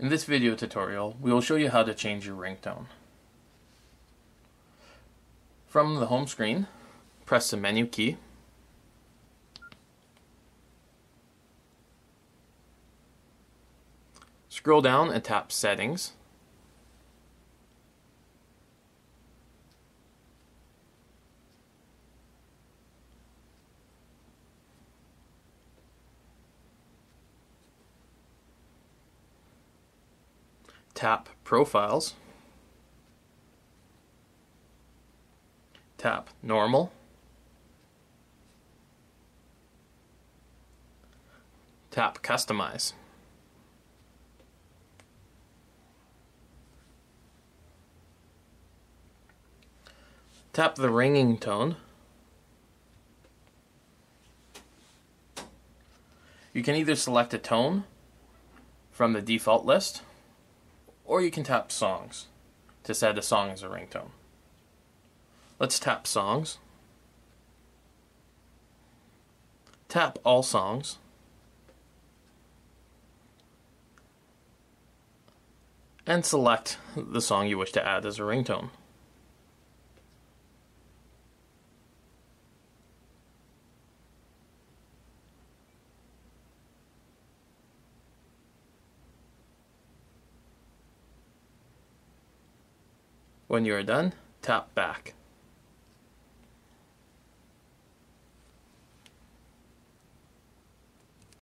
In this video tutorial, we will show you how to change your ringtone. From the home screen, press the menu key. Scroll down and tap Settings. Tap Profiles. Tap Normal. Tap Customize. Tap the ringing tone. You can either select a tone from the default list, or you can tap Songs to set a song as a ringtone. Let's tap Songs. Tap All Songs. And select the song you wish to add as a ringtone. When you are done, tap Back.